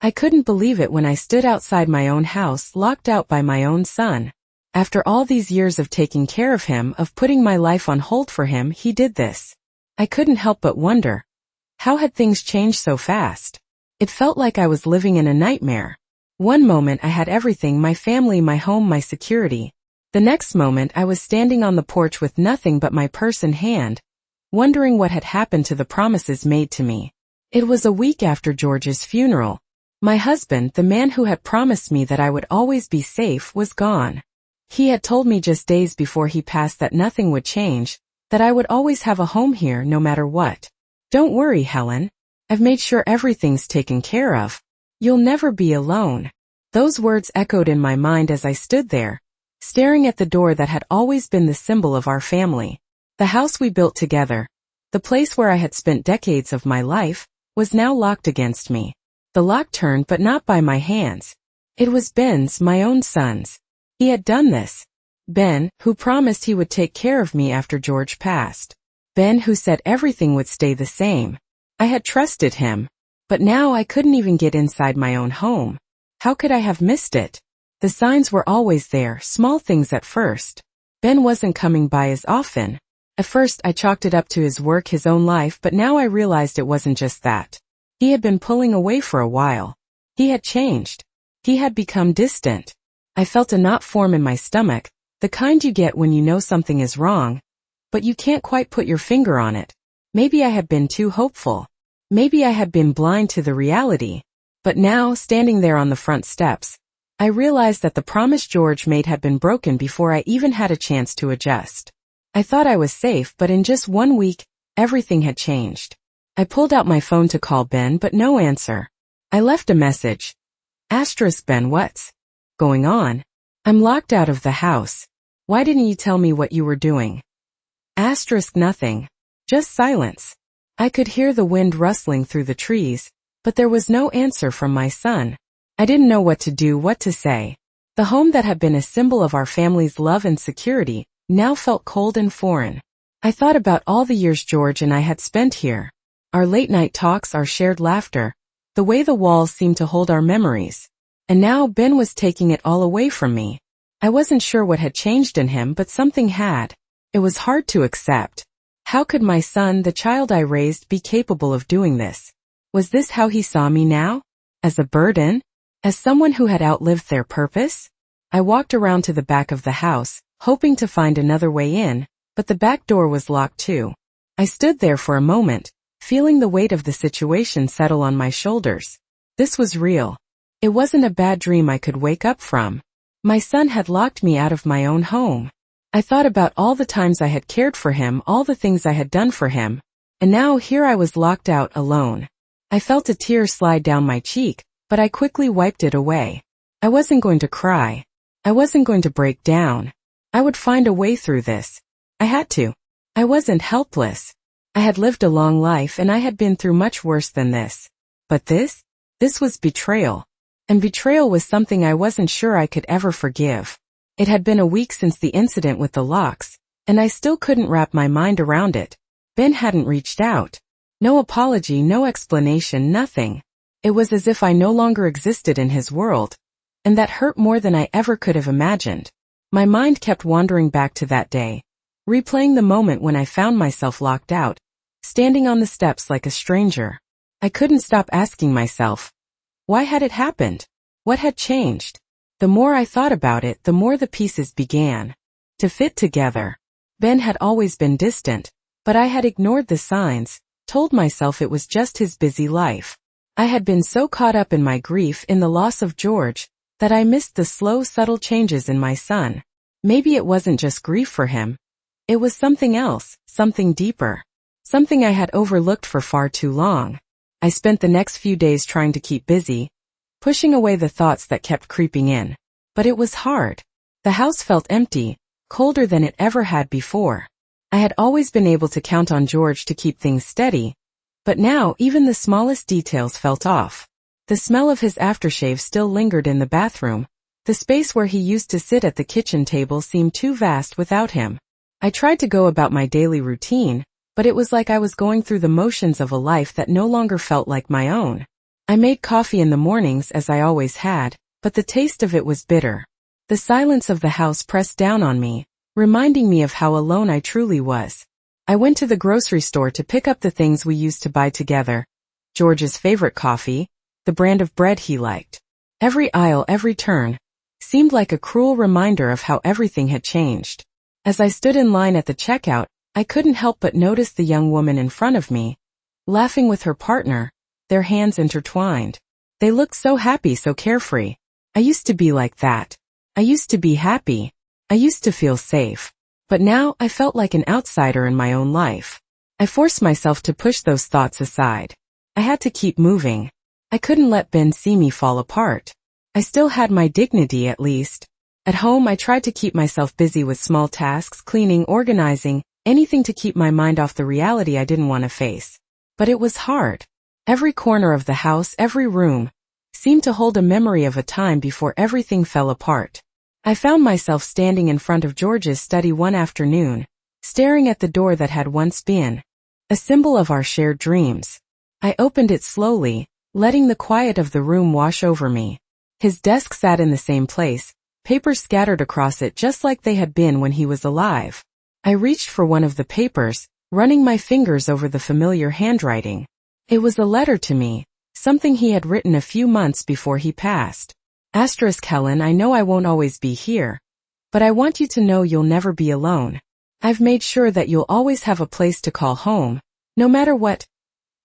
I couldn't believe it when I stood outside my own house, locked out by my own son. After all these years of taking care of him, of putting my life on hold for him, he did this. I couldn't help but wonder, how had things changed so fast? It felt like I was living in a nightmare. One moment I had everything, my family, my home, my security. The next moment I was standing on the porch with nothing but my purse in hand, wondering what had happened to the promises made to me. It was a week after George's funeral. My husband, the man who had promised me that I would always be safe, was gone. He had told me just days before he passed that nothing would change, that I would always have a home here no matter what. Don't worry, Helen. I've made sure everything's taken care of. You'll never be alone. Those words echoed in my mind as I stood there, staring at the door that had always been the symbol of our family. The house we built together, the place where I had spent decades of my life, was now locked against me. The lock turned, but not by my hands. It was Ben's, my own son's. He had done this. Ben, who promised he would take care of me after George passed. Ben, who said everything would stay the same. I had trusted him. But now I couldn't even get inside my own home. How could I have missed it? The signs were always there, small things at first. Ben wasn't coming by as often. At first I chalked it up to his work, his own life, but now I realized it wasn't just that. He had been pulling away for a while. He had changed. He had become distant. I felt a knot form in my stomach, the kind you get when you know something is wrong, but you can't quite put your finger on it. Maybe I had been too hopeful. Maybe I had been blind to the reality. But now, standing there on the front steps, I realized that the promise George made had been broken before I even had a chance to adjust. I thought I was safe, but in just 1 week, everything had changed. I pulled out my phone to call Ben, but no answer. I left a message. Ben, what's going on? I'm locked out of the house. Why didn't you tell me what you were doing? Nothing. Just silence. I could hear the wind rustling through the trees, but there was no answer from my son. I didn't know what to do, what to say. The home that had been a symbol of our family's love and security now felt cold and foreign. I thought about all the years George and I had spent here. Our late-night talks, our shared laughter, the way the walls seemed to hold our memories. And now Ben was taking it all away from me. I wasn't sure what had changed in him, but something had. It was hard to accept. How could my son, the child I raised, be capable of doing this? Was this how he saw me now? As a burden? As someone who had outlived their purpose? I walked around to the back of the house, hoping to find another way in, but the back door was locked too. I stood there for a moment, feeling the weight of the situation settle on my shoulders. This was real. It wasn't a bad dream I could wake up from. My son had locked me out of my own home. I thought about all the times I had cared for him, all the things I had done for him, and now here I was locked out alone. I felt a tear slide down my cheek, but I quickly wiped it away. I wasn't going to cry. I wasn't going to break down. I would find a way through this. I had to. I wasn't helpless. I had lived a long life and I had been through much worse than this. But this was betrayal. And betrayal was something I wasn't sure I could ever forgive. It had been a week since the incident with the locks, and I still couldn't wrap my mind around it. Ben hadn't reached out. No apology, no explanation, nothing. It was as if I no longer existed in his world, and that hurt more than I ever could have imagined. My mind kept wandering back to that day, replaying the moment when I found myself locked out, standing on the steps like a stranger. I couldn't stop asking myself, why had it happened? What had changed? The more I thought about it, the more the pieces began to fit together. Ben had always been distant, but I had ignored the signs, told myself it was just his busy life. I had been so caught up in my grief in the loss of George, that I missed the slow, subtle changes in my son. Maybe it wasn't just grief for him. It was something else, something deeper. Something I had overlooked for far too long. I spent the next few days trying to keep busy, pushing away the thoughts that kept creeping in. But it was hard. The house felt empty, colder than it ever had before. I had always been able to count on George to keep things steady, but now even the smallest details felt off. The smell of his aftershave still lingered in the bathroom. The space where he used to sit at the kitchen table seemed too vast without him. I tried to go about my daily routine, but it was like I was going through the motions of a life that no longer felt like my own. I made coffee in the mornings as I always had, but the taste of it was bitter. The silence of the house pressed down on me, reminding me of how alone I truly was. I went to the grocery store to pick up the things we used to buy together. George's favorite coffee, the brand of bread he liked. Every aisle, every turn, seemed like a cruel reminder of how everything had changed. As I stood in line at the checkout, I couldn't help but notice the young woman in front of me, laughing with her partner, their hands intertwined. They looked so happy, so carefree. I used to be like that. I used to be happy. I used to feel safe. But now I felt like an outsider in my own life. I forced myself to push those thoughts aside. I had to keep moving. I couldn't let Ben see me fall apart. I still had my dignity at least. At home I tried to keep myself busy with small tasks, cleaning, organizing, anything to keep my mind off the reality I didn't want to face. But it was hard. Every corner of the house, every room, seemed to hold a memory of a time before everything fell apart. I found myself standing in front of George's study one afternoon, staring at the door that had once been a symbol of our shared dreams. I opened it slowly, letting the quiet of the room wash over me. His desk sat in the same place, papers scattered across it just like they had been when he was alive. I reached for one of the papers, running my fingers over the familiar handwriting. It was a letter to me, something he had written a few months before he passed. Helen, I know I won't always be here, but I want you to know you'll never be alone. I've made sure that you'll always have a place to call home, no matter what.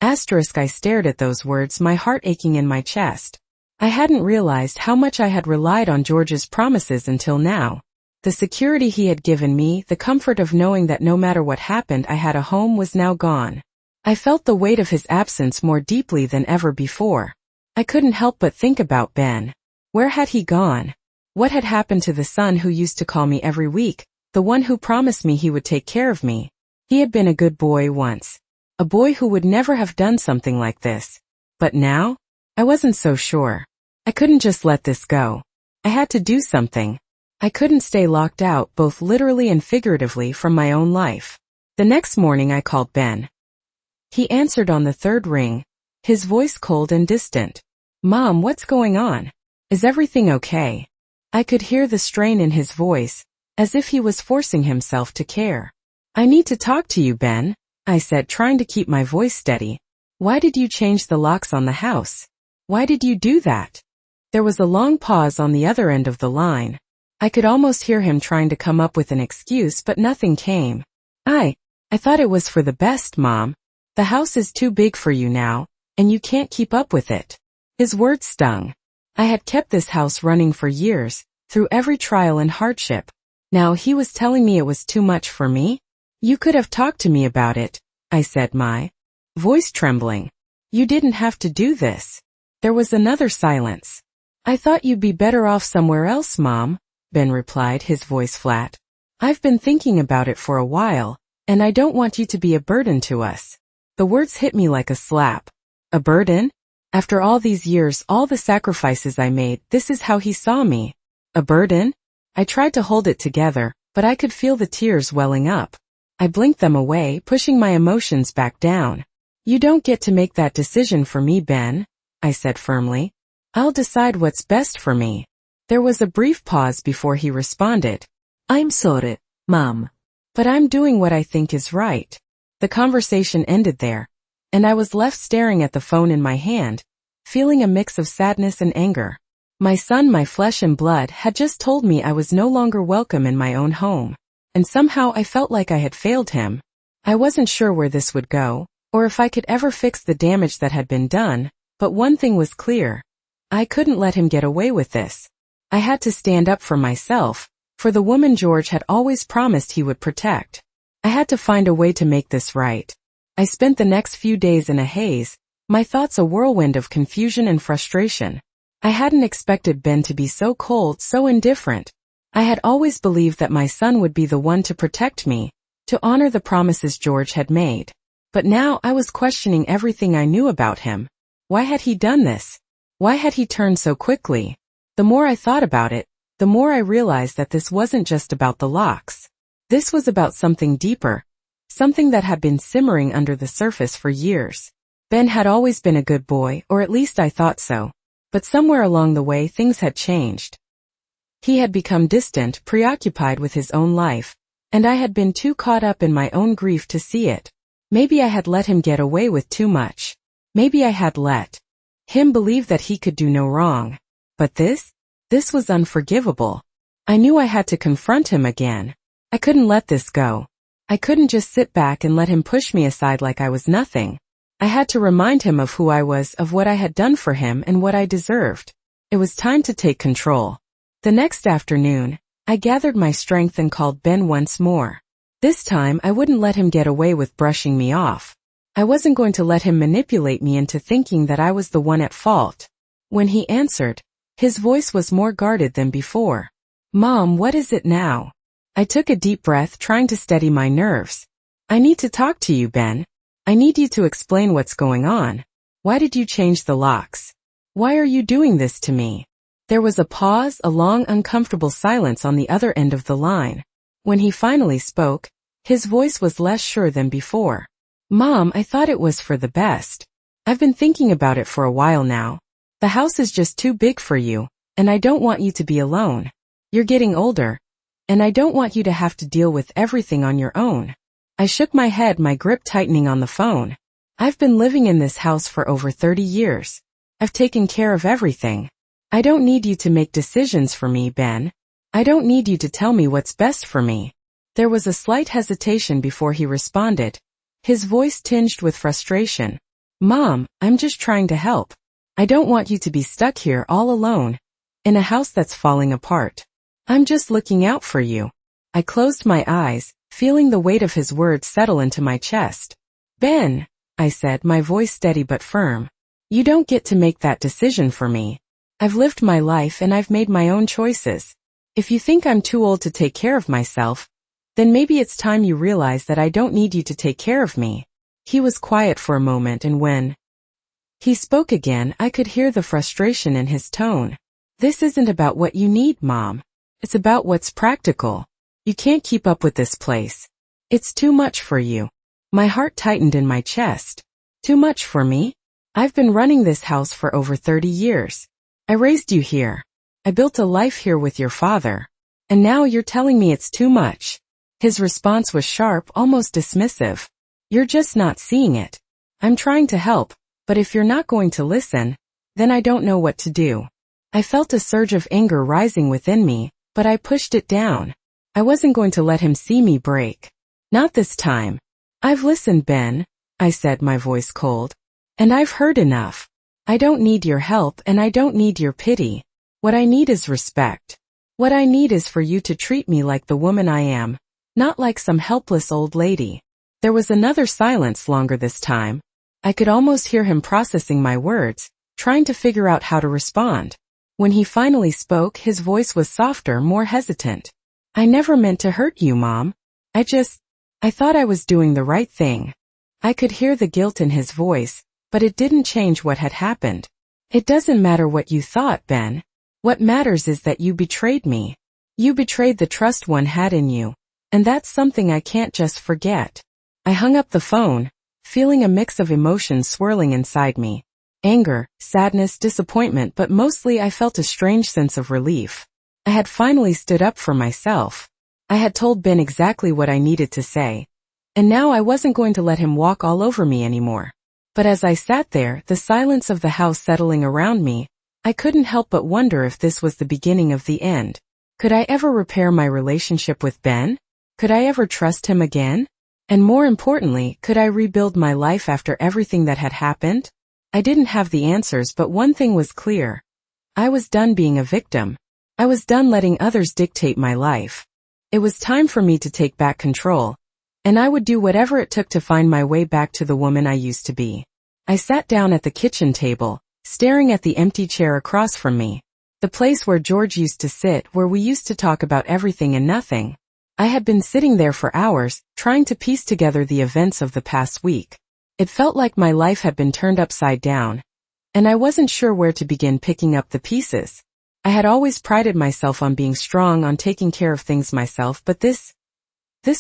I stared at those words, my heart aching in my chest. I hadn't realized how much I had relied on George's promises until now. The security he had given me, the comfort of knowing that no matter what happened I had a home, was now gone. I felt the weight of his absence more deeply than ever before. I couldn't help but think about Ben. Where had he gone? What had happened to the son who used to call me every week, the one who promised me he would take care of me? He had been a good boy once. A boy who would never have done something like this. But now? I wasn't so sure. I couldn't just let this go. I had to do something. I couldn't stay locked out, both literally and figuratively, from my own life. The next morning I called Ben. He answered on the third ring, his voice cold and distant. Mom, what's going on? Is everything okay? I could hear the strain in his voice, as if he was forcing himself to care. I need to talk to you, Ben, I said, trying to keep my voice steady. Why did you change the locks on the house? Why did you do that? There was a long pause on the other end of the line. I could almost hear him trying to come up with an excuse, but nothing came. I thought it was for the best, Mom. The house is too big for you now, and you can't keep up with it. His words stung. I had kept this house running for years, through every trial and hardship. Now he was telling me it was too much for me? You could have talked to me about it, I said, my voice trembling. You didn't have to do this. There was another silence. I thought you'd be better off somewhere else, Mom, Ben replied, his voice flat. I've been thinking about it for a while, and I don't want you to be a burden to us. The words hit me like a slap. A burden? After all these years, all the sacrifices I made, this is how he saw me. A burden? I tried to hold it together, but I could feel the tears welling up. I blinked them away, pushing my emotions back down. You don't get to make that decision for me, Ben, I said firmly. I'll decide what's best for me. There was a brief pause before he responded. I'm sorry, Mom. But I'm doing what I think is right. The conversation ended there, and I was left staring at the phone in my hand, feeling a mix of sadness and anger. My son, my flesh and blood, had just told me I was no longer welcome in my own home. And somehow I felt like I had failed him. I wasn't sure where this would go, or if I could ever fix the damage that had been done, but one thing was clear. I couldn't let him get away with this. I had to stand up for myself, for the woman George had always promised he would protect. I had to find a way to make this right. I spent the next few days in a haze, my thoughts a whirlwind of confusion and frustration. I hadn't expected Ben to be so cold, so indifferent. I had always believed that my son would be the one to protect me, to honor the promises George had made. But now I was questioning everything I knew about him. Why had he done this? Why had he turned so quickly? The more I thought about it, the more I realized that this wasn't just about the locks. This was about something deeper, something that had been simmering under the surface for years. Ben had always been a good boy, or at least I thought so. But somewhere along the way things had changed. He had become distant, preoccupied with his own life, and I had been too caught up in my own grief to see it. Maybe I had let him get away with too much. Maybe I had let him believe that he could do no wrong. But this was unforgivable. I knew I had to confront him again. I couldn't let this go. I couldn't just sit back and let him push me aside like I was nothing. I had to remind him of who I was, of what I had done for him and what I deserved. It was time to take control. The next afternoon, I gathered my strength and called Ben once more. This time I wouldn't let him get away with brushing me off. I wasn't going to let him manipulate me into thinking that I was the one at fault. When he answered, his voice was more guarded than before. "Mom, what is it now?" I took a deep breath, trying to steady my nerves. "I need to talk to you, Ben. I need you to explain what's going on. Why did you change the locks? Why are you doing this to me?" There was a pause, a long, uncomfortable silence on the other end of the line. When he finally spoke, his voice was less sure than before. "Mom, I thought it was for the best. I've been thinking about it for a while now. The house is just too big for you, and I don't want you to be alone. You're getting older, and I don't want you to have to deal with everything on your own." I shook my head, my grip tightening on the phone. "I've been living in this house for over 30 years. I've taken care of everything. I don't need you to make decisions for me, Ben. I don't need you to tell me what's best for me." There was a slight hesitation before he responded, his voice tinged with frustration. "Mom, I'm just trying to help. I don't want you to be stuck here all alone, in a house that's falling apart. I'm just looking out for you." I closed my eyes, feeling the weight of his words settle into my chest. "Ben," I said, my voice steady but firm, "you don't get to make that decision for me. I've lived my life and I've made my own choices. If you think I'm too old to take care of myself, then maybe it's time you realize that I don't need you to take care of me." He was quiet for a moment, and when he spoke again, I could hear the frustration in his tone. "This isn't about what you need, Mom. It's about what's practical. You can't keep up with this place. It's too much for you." My heart tightened in my chest. Too much for me? I've been running this house for over 30 years. I raised you here. I built a life here with your father. And now you're telling me it's too much. His response was sharp, almost dismissive. "You're just not seeing it. I'm trying to help, but if you're not going to listen, then I don't know what to do." I felt a surge of anger rising within me, but I pushed it down. I wasn't going to let him see me break. Not this time. "I've listened, Ben," I said, my voice cold. "And I've heard enough. I don't need your help and I don't need your pity. What I need is respect. What I need is for you to treat me like the woman I am, not like some helpless old lady." There was another silence, longer this time. I could almost hear him processing my words, trying to figure out how to respond. When he finally spoke, his voice was softer, more hesitant. "I never meant to hurt you, Mom. I thought I was doing the right thing." I could hear the guilt in his voice, but it didn't change what had happened. "It doesn't matter what you thought, Ben. What matters is that you betrayed me. You betrayed the trust one had in you, and that's something I can't just forget." I hung up the phone, feeling a mix of emotions swirling inside me. Anger, sadness, disappointment, but mostly I felt a strange sense of relief. I had finally stood up for myself. I had told Ben exactly what I needed to say, and now I wasn't going to let him walk all over me anymore. But as I sat there, the silence of the house settling around me, I couldn't help but wonder if this was the beginning of the end. Could I ever repair my relationship with Ben? Could I ever trust him again? And more importantly, could I rebuild my life after everything that had happened? I didn't have the answers, but one thing was clear. I was done being a victim. I was done letting others dictate my life. It was time for me to take back control, and I would do whatever it took to find my way back to the woman I used to be. I sat down at the kitchen table, staring at the empty chair across from me. The place where George used to sit, where we used to talk about everything and nothing. I had been sitting there for hours, trying to piece together the events of the past week. It felt like my life had been turned upside down, and I wasn't sure where to begin picking up the pieces. I had always prided myself on being strong, on taking care of things myself, but this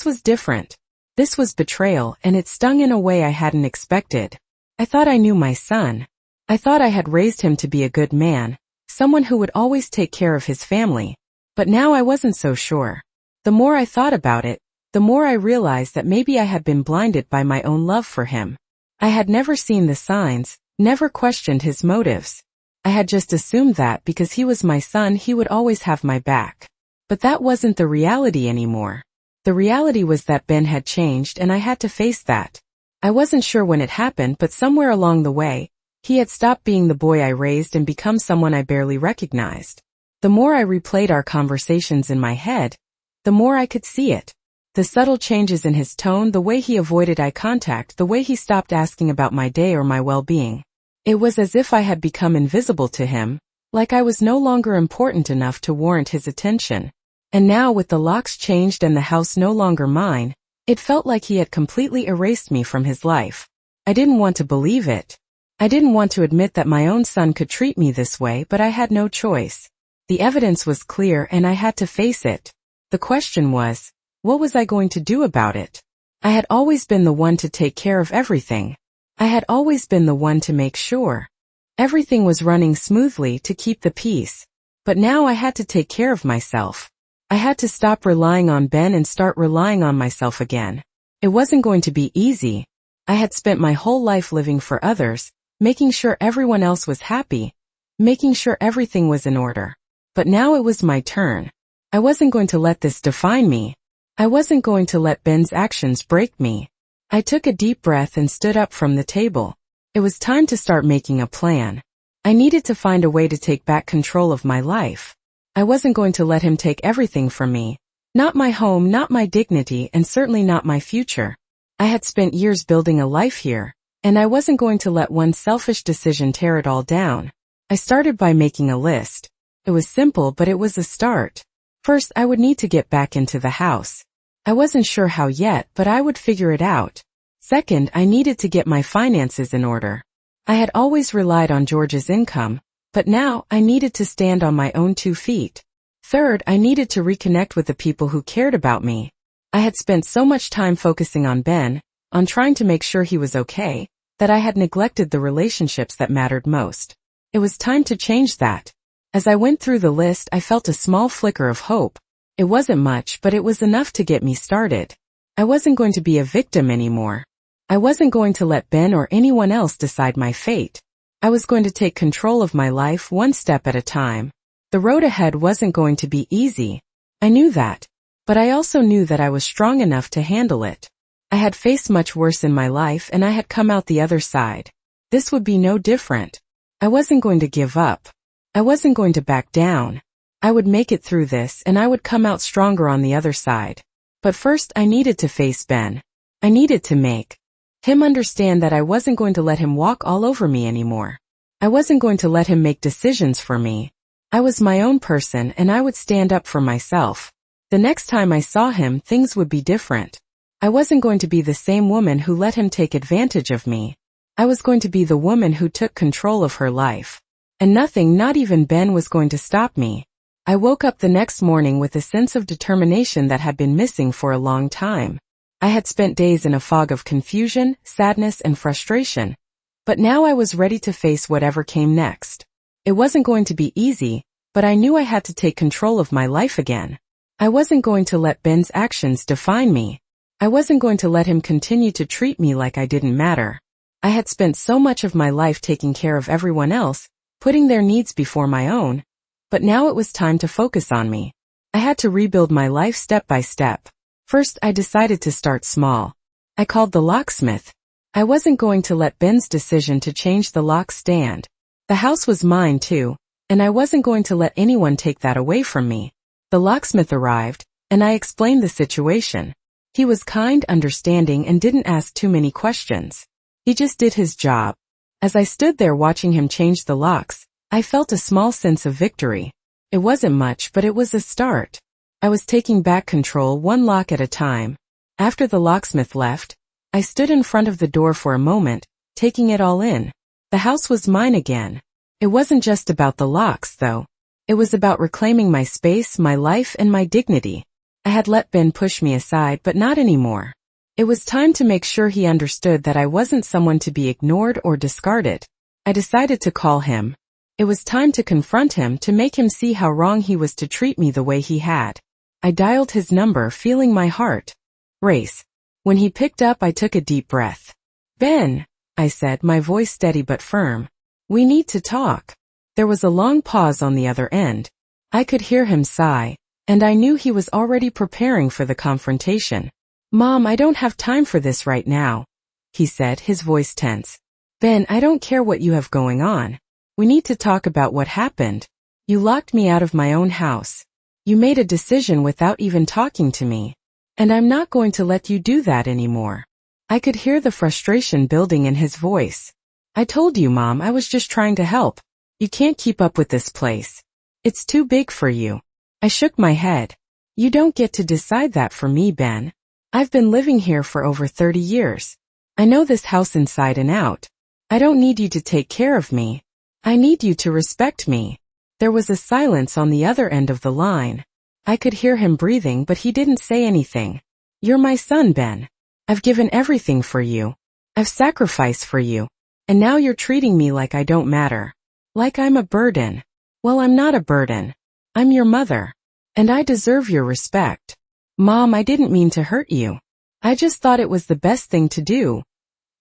was different. This was betrayal, and it stung in a way I hadn't expected. I thought I knew my son. I thought I had raised him to be a good man, someone who would always take care of his family. But now I wasn't so sure. The more I thought about it, the more I realized that maybe I had been blinded by my own love for him. I had never seen the signs, never questioned his motives. I had just assumed that because he was my son he would always have my back. But that wasn't the reality anymore. The reality was that Ben had changed and I had to face that. I wasn't sure when it happened, but somewhere along the way, he had stopped being the boy I raised and become someone I barely recognized. The more I replayed our conversations in my head, the more I could see it. The subtle changes in his tone, the way he avoided eye contact, the way he stopped asking about my day or my well-being. It was as if I had become invisible to him, like I was no longer important enough to warrant his attention. And now with the locks changed and the house no longer mine, it felt like he had completely erased me from his life. I didn't want to believe it. I didn't want to admit that my own son could treat me this way, but I had no choice. The evidence was clear and I had to face it. The question was, what was I going to do about it? I had always been the one to take care of everything. I had always been the one to make sure everything was running smoothly, to keep the peace. But now I had to take care of myself. I had to stop relying on Ben and start relying on myself again. It wasn't going to be easy. I had spent my whole life living for others, making sure everyone else was happy, making sure everything was in order. But now it was my turn. I wasn't going to let this define me. I wasn't going to let Ben's actions break me. I took a deep breath and stood up from the table. It was time to start making a plan. I needed to find a way to take back control of my life. I wasn't going to let him take everything from me. Not my home, not my dignity, and certainly not my future. I had spent years building a life here, and I wasn't going to let one selfish decision tear it all down. I started by making a list. It was simple, but it was a start. First, I would need to get back into the house. I wasn't sure how yet, but I would figure it out. Second, I needed to get my finances in order. I had always relied on George's income, but now I needed to stand on my own 2 feet. Third, I needed to reconnect with the people who cared about me. I had spent so much time focusing on Ben, on trying to make sure he was okay, that I had neglected the relationships that mattered most. It was time to change that. As I went through the list, I felt a small flicker of hope. It wasn't much, but it was enough to get me started. I wasn't going to be a victim anymore. I wasn't going to let Ben or anyone else decide my fate. I was going to take control of my life one step at a time. The road ahead wasn't going to be easy. I knew that. But I also knew that I was strong enough to handle it. I had faced much worse in my life and I had come out the other side. This would be no different. I wasn't going to give up. I wasn't going to back down. I would make it through this and I would come out stronger on the other side. But first I needed to face Ben. I needed to make him understand that I wasn't going to let him walk all over me anymore. I wasn't going to let him make decisions for me. I was my own person and I would stand up for myself. The next time I saw him, things would be different. I wasn't going to be the same woman who let him take advantage of me. I was going to be the woman who took control of her life. And nothing, not even Ben, was going to stop me. I woke up the next morning with a sense of determination that had been missing for a long time. I had spent days in a fog of confusion, sadness, and frustration. But now I was ready to face whatever came next. It wasn't going to be easy, but I knew I had to take control of my life again. I wasn't going to let Ben's actions define me. I wasn't going to let him continue to treat me like I didn't matter. I had spent so much of my life taking care of everyone else, putting their needs before my own. But now it was time to focus on me. I had to rebuild my life step by step. First, I decided to start small. I called the locksmith. I wasn't going to let Ben's decision to change the lock stand. The house was mine too, and I wasn't going to let anyone take that away from me. The locksmith arrived, and I explained the situation. He was kind, understanding, and didn't ask too many questions. He just did his job. As I stood there watching him change the locks, I felt a small sense of victory. It wasn't much, but it was a start. I was taking back control one lock at a time. After the locksmith left, I stood in front of the door for a moment, taking it all in. The house was mine again. It wasn't just about the locks, though. It was about reclaiming my space, my life, and my dignity. I had let Ben push me aside, but not anymore. It was time to make sure he understood that I wasn't someone to be ignored or discarded. I decided to call him. It was time to confront him, to make him see how wrong he was to treat me the way he had. I dialed his number, feeling my heart race. When he picked up, I took a deep breath. "Ben," I said, my voice steady but firm. "We need to talk." There was a long pause on the other end. I could hear him sigh, and I knew he was already preparing for the confrontation. "Mom, I don't have time for this right now," he said, his voice tense. "Ben, I don't care what you have going on. We need to talk about what happened. You locked me out of my own house. You made a decision without even talking to me. And I'm not going to let you do that anymore." I could hear the frustration building in his voice. "I told you, Mom, I was just trying to help. You can't keep up with this place. It's too big for you." I shook my head. "You don't get to decide that for me, Ben. I've been living here for over 30 years. I know this house inside and out. I don't need you to take care of me. I need you to respect me." There was a silence on the other end of the line. I could hear him breathing, but he didn't say anything. "You're my son, Ben. I've given everything for you. I've sacrificed for you. And now you're treating me like I don't matter. Like I'm a burden. Well, I'm not a burden. I'm your mother. And I deserve your respect. Mom, I didn't mean to hurt you. I just thought it was the best thing to do,"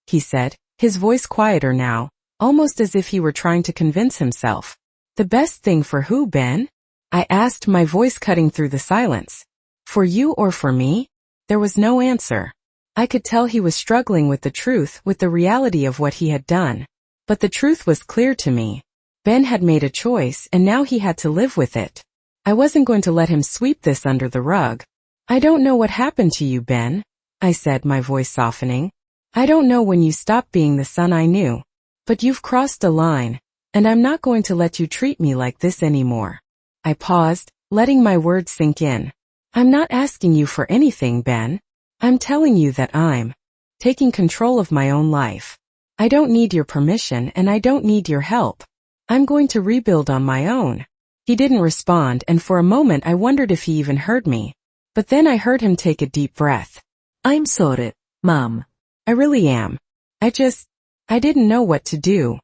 he said, his voice quieter now, almost as if he were trying to convince himself. "The best thing for who, Ben?" I asked, my voice cutting through the silence. "For you or for me?" There was no answer. I could tell he was struggling with the truth, with the reality of what he had done. But the truth was clear to me. Ben had made a choice, and now he had to live with it. I wasn't going to let him sweep this under the rug. "I don't know what happened to you, Ben," I said, my voice softening. "I don't know when you stopped being the son I knew. But you've crossed a line, and I'm not going to let you treat me like this anymore." I paused, letting my words sink in. "I'm not asking you for anything, Ben. I'm telling you that I'm taking control of my own life. I don't need your permission, and I don't need your help. I'm going to rebuild on my own." He didn't respond, and for a moment I wondered if he even heard me. But then I heard him take a deep breath. "I'm sorry, Mom. I really am. I didn't know what to do."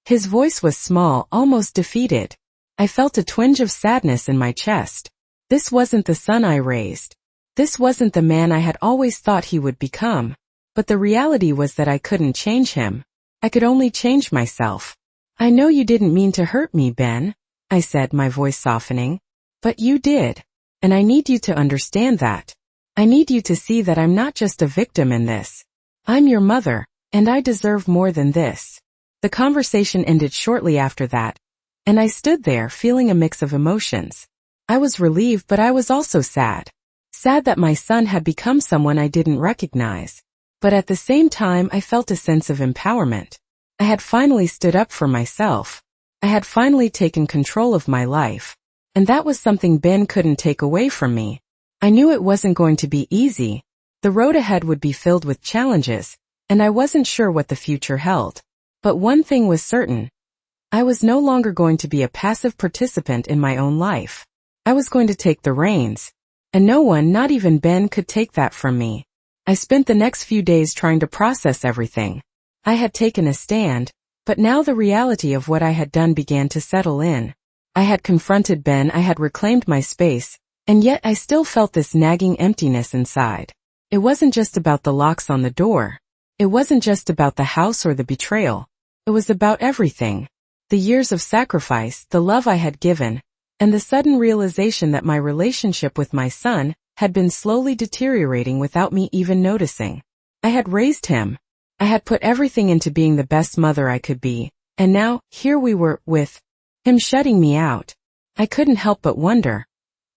His voice was small, almost defeated. I felt a twinge of sadness in my chest. This wasn't the son I raised. This wasn't the man I had always thought he would become. But the reality was that I couldn't change him. I could only change myself. "I know you didn't mean to hurt me, Ben," I said, my voice softening. "But you did. And I need you to understand that. I need you to see that I'm not just a victim in this. I'm your mother, and I deserve more than this." The conversation ended shortly after that, and I stood there feeling a mix of emotions. I was relieved, but I was also sad. Sad that my son had become someone I didn't recognize. But at the same time, I felt a sense of empowerment. I had finally stood up for myself. I had finally taken control of my life. And that was something Ben couldn't take away from me. I knew it wasn't going to be easy. The road ahead would be filled with challenges, and I wasn't sure what the future held. But one thing was certain. I was no longer going to be a passive participant in my own life. I was going to take the reins. And no one, not even Ben, could take that from me. I spent the next few days trying to process everything. I had taken a stand, but now the reality of what I had done began to settle in. I had confronted Ben, I had reclaimed my space, and yet I still felt this nagging emptiness inside. It wasn't just about the locks on the door. It wasn't just about the house or the betrayal. It was about everything. The years of sacrifice, the love I had given, and the sudden realization that my relationship with my son had been slowly deteriorating without me even noticing. I had raised him. I had put everything into being the best mother I could be, and now, here we were, with him shutting me out. I couldn't help but wonder,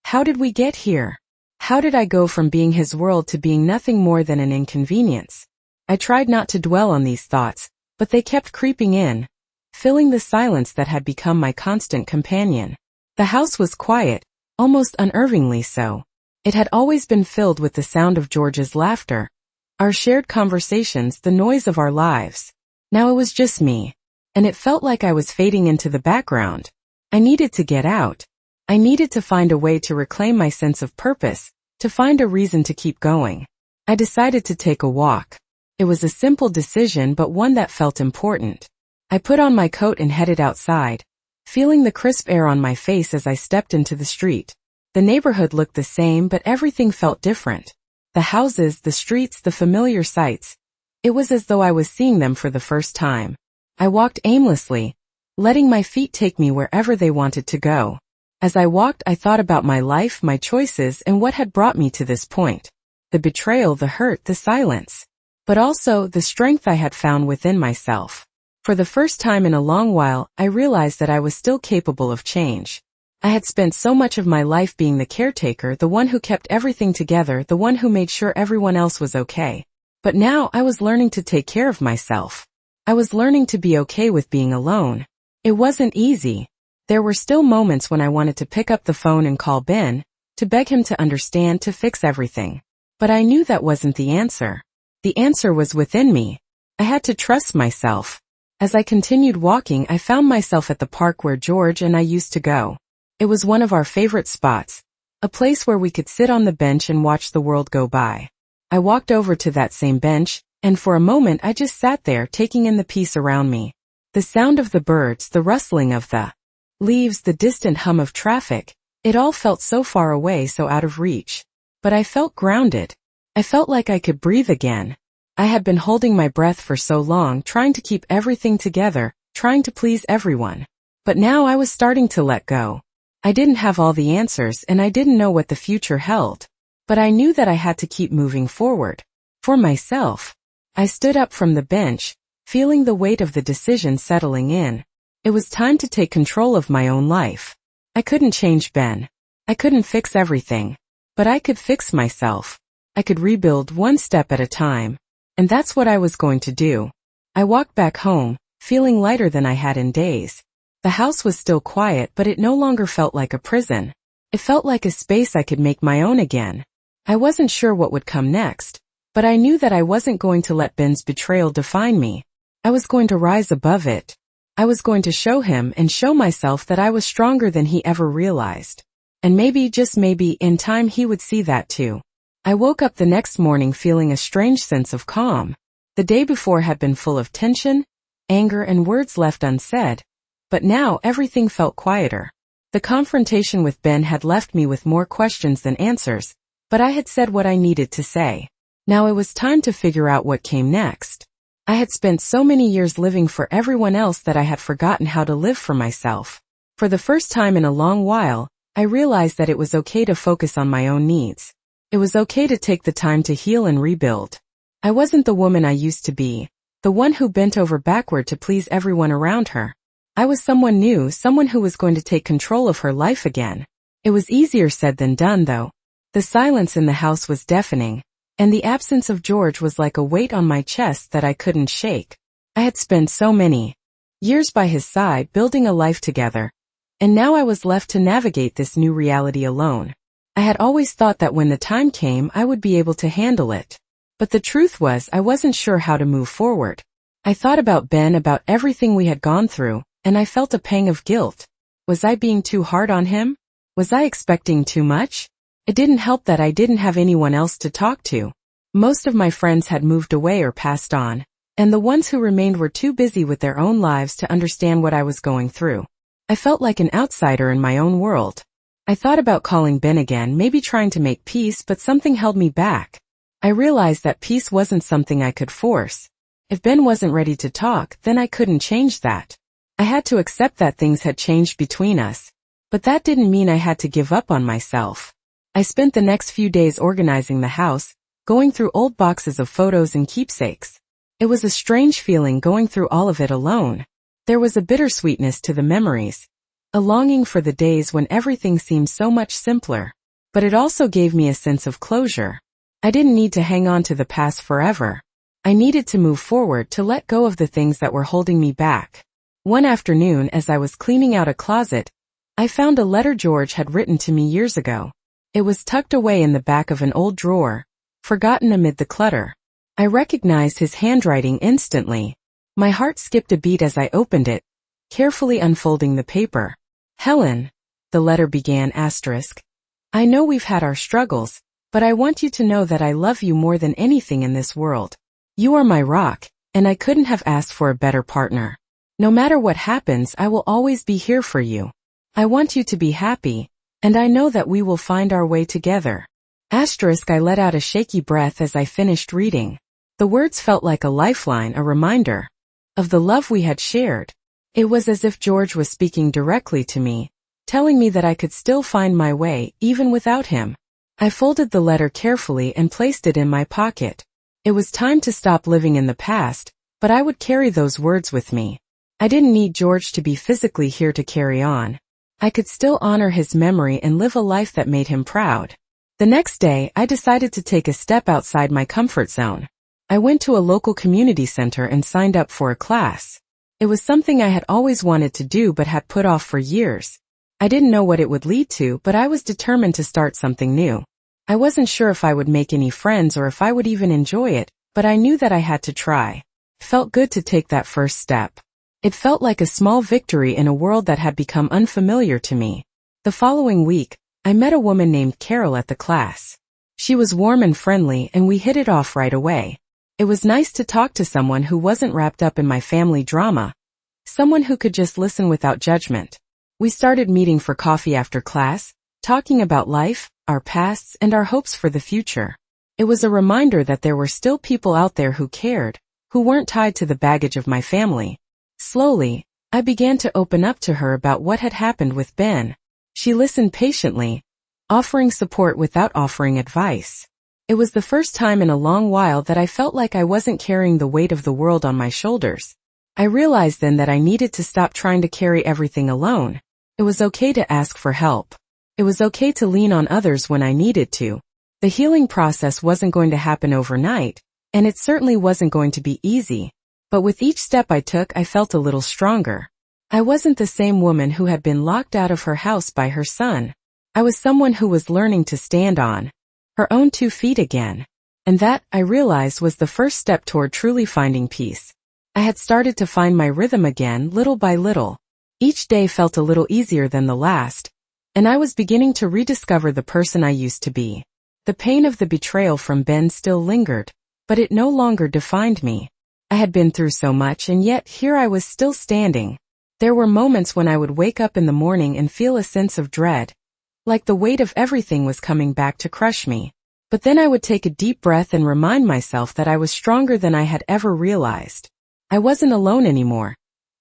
how did we get here? How did I go from being his world to being nothing more than an inconvenience? I tried not to dwell on these thoughts, but they kept creeping in, filling the silence that had become my constant companion. The house was quiet, almost unnervingly so. It had always been filled with the sound of George's laughter, our shared conversations, the noise of our lives. Now it was just me, and it felt like I was fading into the background. I needed to get out. I needed to find a way to reclaim my sense of purpose, to find a reason to keep going. I decided to take a walk. It was a simple decision but one that felt important. I put on my coat and headed outside, feeling the crisp air on my face as I stepped into the street. The neighborhood looked the same but everything felt different. The houses, the streets, the familiar sights. It was as though I was seeing them for the first time. I walked aimlessly, letting my feet take me wherever they wanted to go. As I walked, I thought about my life, my choices, and what had brought me to this point. The betrayal, the hurt, the silence. But also the strength I had found within myself. For the first time in a long while, I realized that I was still capable of change. I had spent so much of my life being the caretaker, the one who kept everything together, the one who made sure everyone else was okay. But now I was learning to take care of myself. I was learning to be okay with being alone. It wasn't easy. There were still moments when I wanted to pick up the phone and call Ben, to beg him to understand, to fix everything. But I knew that wasn't the answer. The answer was within me. I had to trust myself. As I continued walking, I found myself at the park where George and I used to go. It was one of our favorite spots, a place where we could sit on the bench and watch the world go by. I walked over to that same bench, and for a moment I just sat there taking in the peace around me. The sound of the birds, the rustling of the leaves, the distant hum of traffic, it all felt so far away, so out of reach. But I felt grounded. I felt like I could breathe again. I had been holding my breath for so long, trying to keep everything together, trying to please everyone. But now I was starting to let go. I didn't have all the answers and I didn't know what the future held. But I knew that I had to keep moving forward. For myself. I stood up from the bench, feeling the weight of the decision settling in. It was time to take control of my own life. I couldn't change Ben. I couldn't fix everything. But I could fix myself. I could rebuild one step at a time. And that's what I was going to do. I walked back home, feeling lighter than I had in days. The house was still quiet, but it no longer felt like a prison. It felt like a space I could make my own again. I wasn't sure what would come next, but I knew that I wasn't going to let Ben's betrayal define me. I was going to rise above it. I was going to show him and show myself that I was stronger than he ever realized. And maybe, just maybe, in time he would see that too. I woke up the next morning feeling a strange sense of calm. The day before had been full of tension, anger, and words left unsaid. But now everything felt quieter. The confrontation with Ben had left me with more questions than answers, but I had said what I needed to say. Now it was time to figure out what came next. I had spent so many years living for everyone else that I had forgotten how to live for myself. For the first time in a long while, I realized that it was okay to focus on my own needs. It was okay to take the time to heal and rebuild. I wasn't the woman I used to be, the one who bent over backward to please everyone around her. I was someone new, someone who was going to take control of her life again. It was easier said than done, though. The silence in the house was deafening, and the absence of George was like a weight on my chest that I couldn't shake. I had spent so many years by his side, building a life together, and now I was left to navigate this new reality alone. I had always thought that when the time came, I would be able to handle it. But the truth was, I wasn't sure how to move forward. I thought about Ben, about everything we had gone through, and I felt a pang of guilt. Was I being too hard on him? Was I expecting too much? It didn't help that I didn't have anyone else to talk to. Most of my friends had moved away or passed on, and the ones who remained were too busy with their own lives to understand what I was going through. I felt like an outsider in my own world. I thought about calling Ben again, maybe trying to make peace, but something held me back. I realized that peace wasn't something I could force. If Ben wasn't ready to talk, then I couldn't change that. I had to accept that things had changed between us. But that didn't mean I had to give up on myself. I spent the next few days organizing the house, going through old boxes of photos and keepsakes. It was a strange feeling going through all of it alone. There was a bittersweetness to the memories, a longing for the days when everything seemed so much simpler. But it also gave me a sense of closure. I didn't need to hang on to the past forever. I needed to move forward, to let go of the things that were holding me back. One afternoon, as I was cleaning out a closet, I found a letter George had written to me years ago. It was tucked away in the back of an old drawer, forgotten amid the clutter. I recognized his handwriting instantly. My heart skipped a beat as I opened it, carefully unfolding the paper. Helen, the letter began, *. I know we've had our struggles, but I want you to know that I love you more than anything in this world. You are my rock, and I couldn't have asked for a better partner. No matter what happens, I will always be here for you. I want you to be happy, and I know that we will find our way together. Asterisk, I let out a shaky breath as I finished reading. The words felt like a lifeline, a reminder of the love we had shared. It was as if George was speaking directly to me, telling me that I could still find my way, even without him. I folded the letter carefully and placed it in my pocket. It was time to stop living in the past, but I would carry those words with me. I didn't need George to be physically here to carry on. I could still honor his memory and live a life that made him proud. The next day, I decided to take a step outside my comfort zone. I went to a local community center and signed up for a class. It was something I had always wanted to do but had put off for years. I didn't know what it would lead to, but I was determined to start something new. I wasn't sure if I would make any friends or if I would even enjoy it, but I knew that I had to try. It felt good to take that first step. It felt like a small victory in a world that had become unfamiliar to me. The following week, I met a woman named Carol at the class. She was warm and friendly, and we hit it off right away. It was nice to talk to someone who wasn't wrapped up in my family drama. Someone who could just listen without judgment. We started meeting for coffee after class, talking about life, our pasts, and our hopes for the future. It was a reminder that there were still people out there who cared, who weren't tied to the baggage of my family. Slowly, I began to open up to her about what had happened with Ben. She listened patiently, offering support without offering advice. It was the first time in a long while that I felt like I wasn't carrying the weight of the world on my shoulders. I realized then that I needed to stop trying to carry everything alone. It was okay to ask for help. It was okay to lean on others when I needed to. The healing process wasn't going to happen overnight, and it certainly wasn't going to be easy. But with each step I took, I felt a little stronger. I wasn't the same woman who had been locked out of her house by her son. I was someone who was learning to stand on her own 2 feet again. And that, I realized, was the first step toward truly finding peace. I had started to find my rhythm again, little by little. Each day felt a little easier than the last, and I was beginning to rediscover the person I used to be. The pain of the betrayal from Ben still lingered, but it no longer defined me. I had been through so much, and yet here I was still standing. There were moments when I would wake up in the morning and feel a sense of dread, like the weight of everything was coming back to crush me. But then I would take a deep breath and remind myself that I was stronger than I had ever realized. I wasn't alone anymore,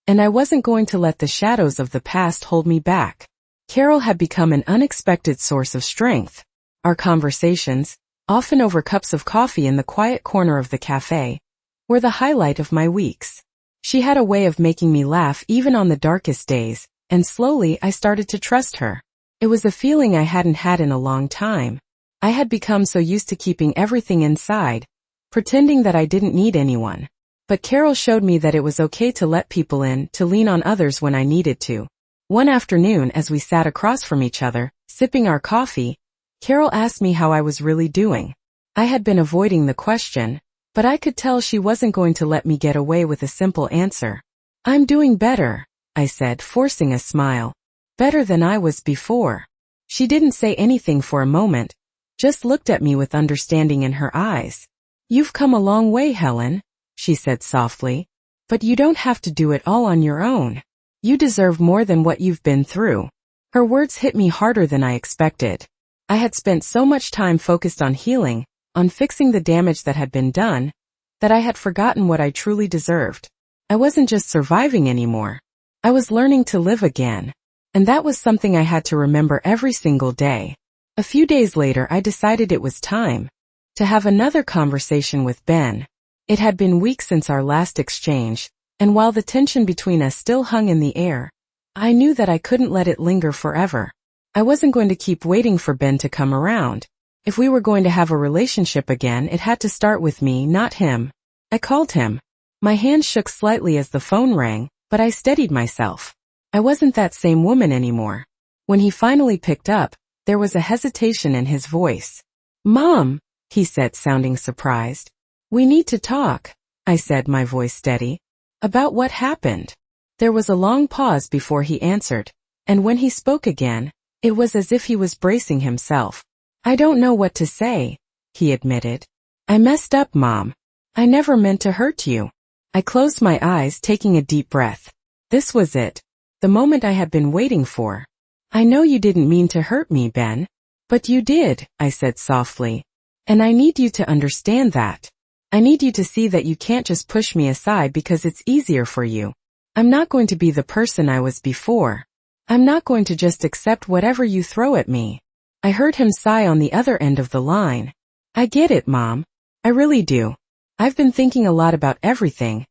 and I wasn't going to let the shadows of the past hold me back. Carol had become an unexpected source of strength. Our conversations, often over cups of coffee in the quiet corner of the cafe, were the highlight of my weeks. She had a way of making me laugh even on the darkest days, and slowly I started to trust her. It was a feeling I hadn't had in a long time. I had become so used to keeping everything inside, pretending that I didn't need anyone. But Carol showed me that it was okay to let people in, to lean on others when I needed to. One afternoon, as we sat across from each other, sipping our coffee, Carol asked me how I was really doing. I had been avoiding the question, but I could tell she wasn't going to let me get away with a simple answer. "I'm doing better," I said, forcing a smile. "Better than I was before." She didn't say anything for a moment, just looked at me with understanding in her eyes. "You've come a long way, Helen," she said softly. "But you don't have to do it all on your own. You deserve more than what you've been through." Her words hit me harder than I expected. I had spent so much time focused on healing, on fixing the damage that had been done, that I had forgotten what I truly deserved. I wasn't just surviving anymore. I was learning to live again. And that was something I had to remember every single day. A few days later, I decided it was time to have another conversation with Ben. It had been weeks since our last exchange, and while the tension between us still hung in the air, I knew that I couldn't let it linger forever. I wasn't going to keep waiting for Ben to come around. If we were going to have a relationship again, it had to start with me, not him. I called him. My hand shook slightly as the phone rang, but I steadied myself. I wasn't that same woman anymore. When he finally picked up, there was a hesitation in his voice. "Mom," he said, sounding surprised. "We need to talk," I said, my voice steady. "About what happened?" There was a long pause before he answered, and when he spoke again, it was as if he was bracing himself. I don't know what to say, he admitted. I messed up, Mom. I never meant to hurt you. I closed my eyes, taking a deep breath. This was it. The moment I had been waiting for. I know you didn't mean to hurt me, Ben. But you did, I said softly. And I need you to understand that. I need you to see that you can't just push me aside because it's easier for you. I'm not going to be the person I was before. I'm not going to just accept whatever you throw at me. I heard him sigh on the other end of the line. I get it, Mom. I really do. I've been thinking a lot about everything.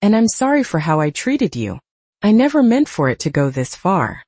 And I'm sorry for how I treated you. I never meant for it to go this far.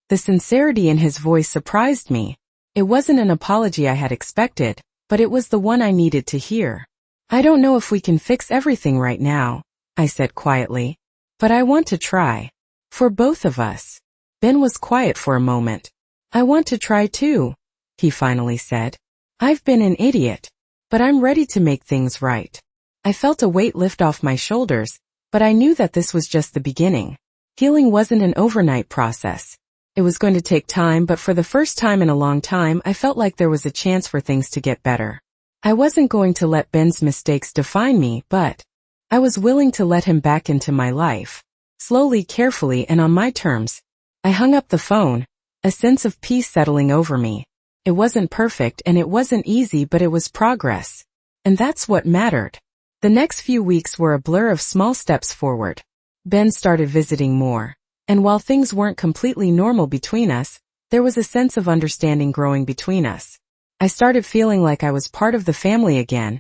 The sincerity in his voice surprised me. It wasn't an apology I had expected, but it was the one I needed to hear. I don't know if we can fix everything right now, I said quietly. But I want to try. For both of us. Ben was quiet for a moment. I want to try too, he finally said. I've been an idiot. But I'm ready to make things right. I felt a weight lift off my shoulders, but I knew that this was just the beginning. Healing wasn't an overnight process. It was going to take time, but for the first time in a long time, I felt like there was a chance for things to get better. I wasn't going to let Ben's mistakes define me, but I was willing to let him back into my life. Slowly, carefully, and on my terms. I hung up the phone, a sense of peace settling over me. It wasn't perfect and it wasn't easy, but it was progress. And that's what mattered. The next few weeks were a blur of small steps forward. Ben started visiting more. And while things weren't completely normal between us, there was a sense of understanding growing between us. I started feeling like I was part of the family again,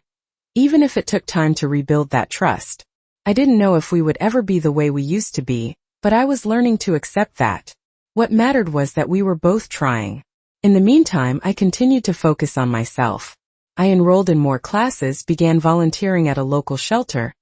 even if it took time to rebuild that trust. I didn't know if we would ever be the way we used to be, but I was learning to accept that. What mattered was that we were both trying. In the meantime, I continued to focus on myself. I enrolled in more classes, began volunteering at a local shelter,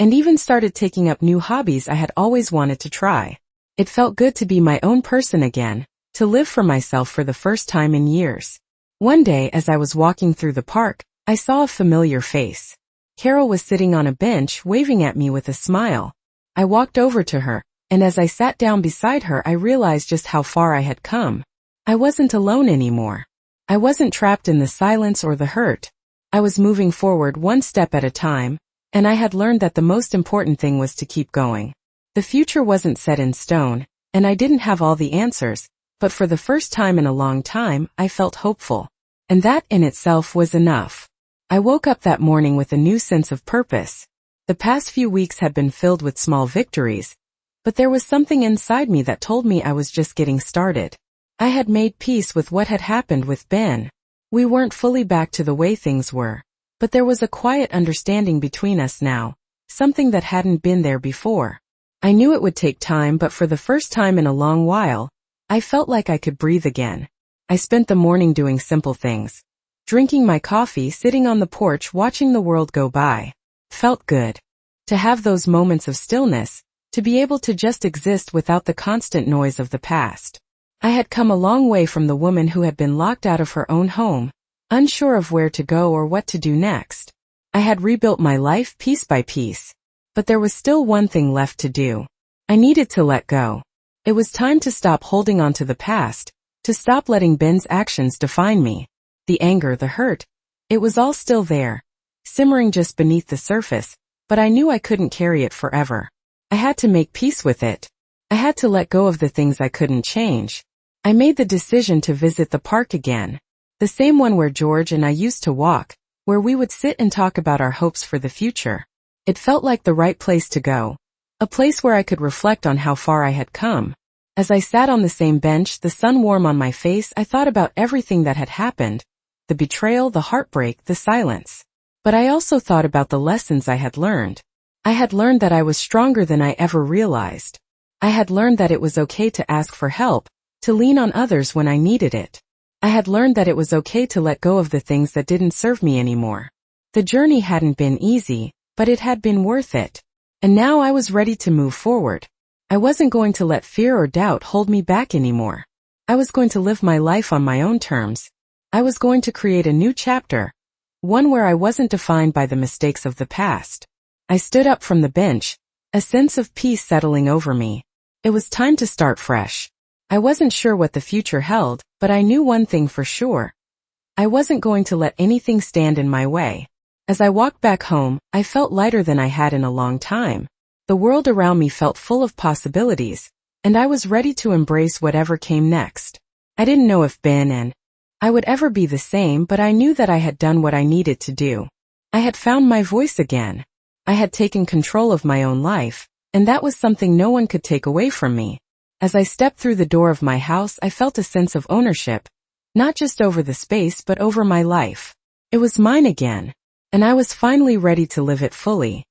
and even started taking up new hobbies I had always wanted to try. It felt good to be my own person again, to live for myself for the first time in years. One day, as I was walking through the park, I saw a familiar face. Carol was sitting on a bench, waving at me with a smile. I walked over to her, and as I sat down beside her, I realized just how far I had come. I wasn't alone anymore. I wasn't trapped in the silence or the hurt. I was moving forward one step at a time, and I had learned that the most important thing was to keep going. The future wasn't set in stone, and I didn't have all the answers, but for the first time in a long time, I felt hopeful. And that in itself was enough. I woke up that morning with a new sense of purpose. The past few weeks had been filled with small victories, but there was something inside me that told me I was just getting started. I had made peace with what had happened with Ben. We weren't fully back to the way things were, but there was a quiet understanding between us now, something that hadn't been there before. I knew it would take time, but for the first time in a long while, I felt like I could breathe again. I spent the morning doing simple things. Drinking my coffee, sitting on the porch, watching the world go by. Felt good. To have those moments of stillness, to be able to just exist without the constant noise of the past. I had come a long way from the woman who had been locked out of her own home, unsure of where to go or what to do next. I had rebuilt my life piece by piece. But there was still one thing left to do. I needed to let go. It was time to stop holding on to the past, to stop letting Ben's actions define me. The anger, the hurt, it was all still there, simmering just beneath the surface, but I knew I couldn't carry it forever. I had to make peace with it. I had to let go of the things I couldn't change. I made the decision to visit the park again. The same one where George and I used to walk, where we would sit and talk about our hopes for the future. It felt like the right place to go. A place where I could reflect on how far I had come. As I sat on the same bench, the sun warm on my face, I thought about everything that had happened. The betrayal, the heartbreak, the silence. But I also thought about the lessons I had learned. I had learned that I was stronger than I ever realized. I had learned that it was okay to ask for help, to lean on others when I needed it. I had learned that it was okay to let go of the things that didn't serve me anymore. The journey hadn't been easy, but it had been worth it. And now I was ready to move forward. I wasn't going to let fear or doubt hold me back anymore. I was going to live my life on my own terms. I was going to create a new chapter, one where I wasn't defined by the mistakes of the past. I stood up from the bench, a sense of peace settling over me. It was time to start fresh. I wasn't sure what the future held, but I knew one thing for sure. I wasn't going to let anything stand in my way. As I walked back home, I felt lighter than I had in a long time. The world around me felt full of possibilities, and I was ready to embrace whatever came next. I didn't know if Ben and I would ever be the same, but I knew that I had done what I needed to do. I had found my voice again. I had taken control of my own life, and that was something no one could take away from me. As I stepped through the door of my house, I felt a sense of ownership, not just over the space but over my life. It was mine again, and I was finally ready to live it fully.